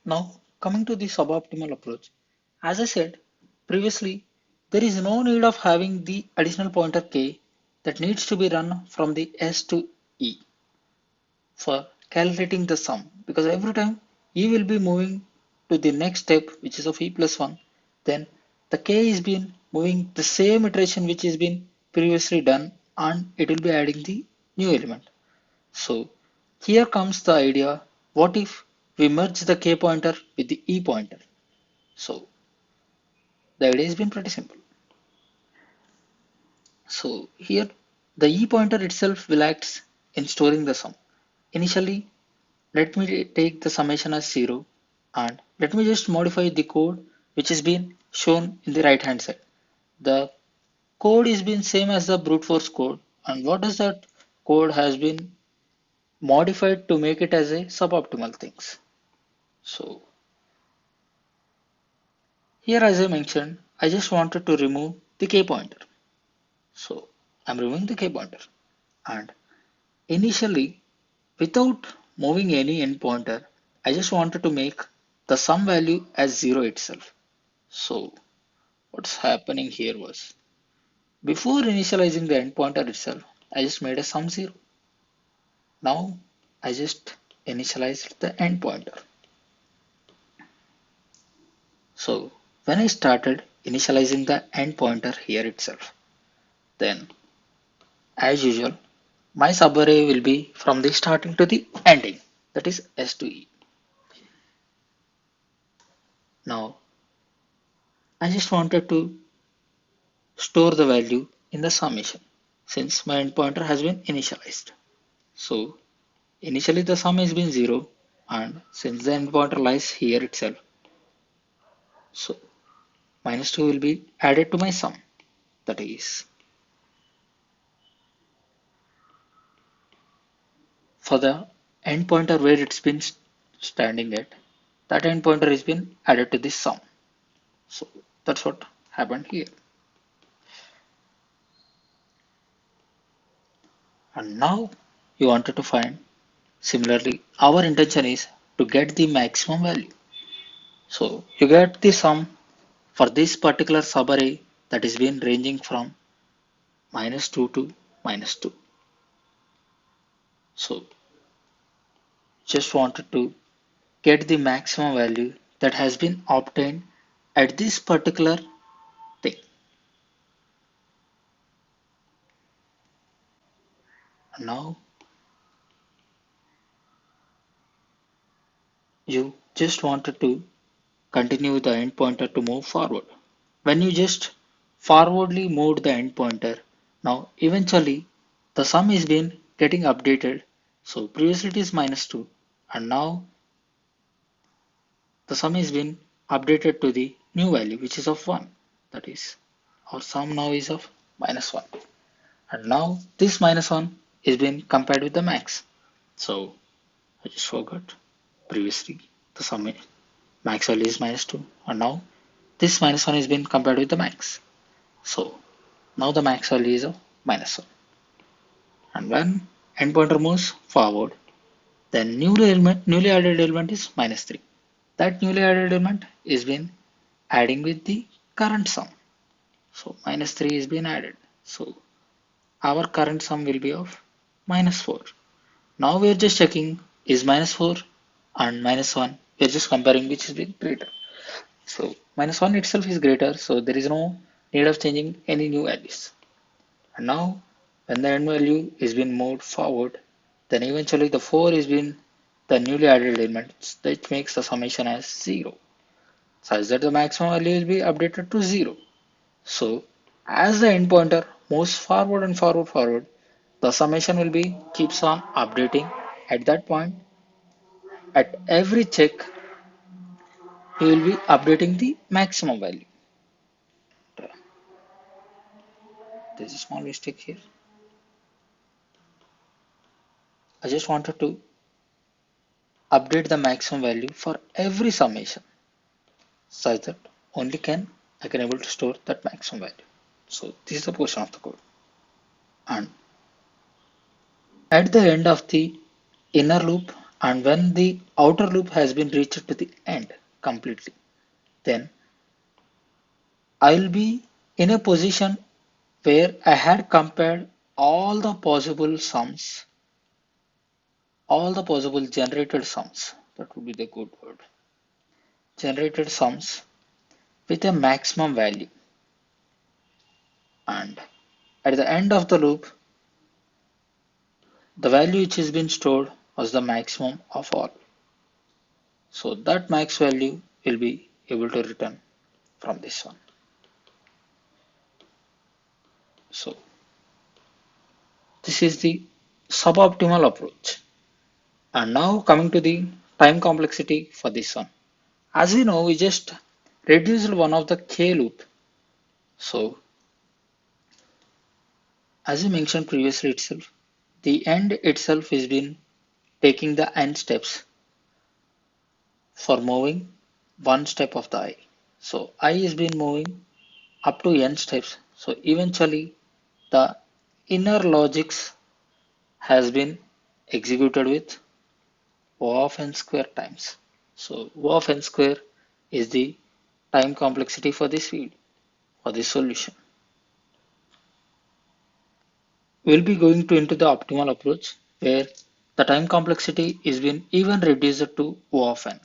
Now, coming to the suboptimal approach, as I said previously, there is no need of having the additional pointer k that needs to be run from the S to E for calculating the sum, because every time E will be moving to the next step, which is of E plus 1, then the k is been moving the same iteration which has been previously done, and it will be adding the new element. So here comes the idea, what if we merge the k pointer with the E pointer? So the idea has been pretty simple. So here the E pointer itself will act in storing the sum. Initially, let me take the summation as 0 and let me just modify the code which is being shown in the right hand side. The code is been same as the brute force code, and what does that code has been modified to make it as a suboptimal things. So here, as I mentioned, I just wanted to remove the k pointer. So I'm removing the k pointer, and initially, without moving any end pointer, I just wanted to make the sum value as 0 itself. So what's happening here was, before initializing the end pointer itself, I just made a sum 0. Now I just initialized the end pointer. So when I started initializing the end pointer here itself, then as usual, my subarray will be from the starting to the ending, that is S to E. Now I just wanted to store the value in the summation since my end pointer has been initialized. So initially the sum has been 0, and since the end pointer lies here itself, so minus 2 will be added to my sum, that is for the end pointer where it's been standing at, that end pointer has been added to this sum. So that's what happened here. And now you wanted to find, similarly, our intention is to get the maximum value. So you get the sum for this particular subarray that is been ranging from minus 2 to minus 2. So just wanted to get the maximum value that has been obtained at this particular thing. Now you just wanted to continue the end pointer to move forward. When you just forwardly moved the end pointer, now eventually the sum is been getting updated. So previously it is minus 2, and now the sum is been updated to the new value which is of 1. That is, our sum now is of minus 1. And now this minus 1 is being compared with the max. So I just forgot previously the sum max value is minus 2, and now this minus 1 is being compared with the max. So now the max value is of minus 1. And when end pointer moves forward, then newly added element is minus 3. That newly added element is been adding with the current sum. So minus 3 is being added. So our current sum will be of minus 4. Now we are just checking, is minus 4 and minus 1. We are just comparing which is been greater. So minus 1 itself is greater, so there is no need of changing any new values. And now when the end value is being moved forward, then eventually the 4 is being the newly added element that makes the summation as 0, such that the maximum value will be updated to 0. So as the end pointer moves forward and forward, the summation will be keeps on updating. At that point, at every check, you will be updating the maximum value. There's a small mistake here. I just wanted to update the maximum value for every summation, such that only I can able to store that maximum value. So this is the portion of the code. And at the end of the inner loop, And when the outer loop has been reached to the end completely, then I'll be in a position where I had compared all the possible sums, all the possible generated sums, that would be the good word, generated sums with a maximum value. And at the end of the loop, the value which has been stored was the maximum of all. So that max value will be able to return from this one. So this is the suboptimal approach. And now coming to the time complexity for this one. As we know, we just reduced one of the k loop. So as we mentioned previously itself, the end itself has been taking the n steps for moving one step of the I. So I has been moving up to n steps. So eventually the inner logics has been executed with O of n square times. So O of n square is the time complexity for this field, for this solution. We'll be going to into the optimal approach where the time complexity is been even reduced to O of n.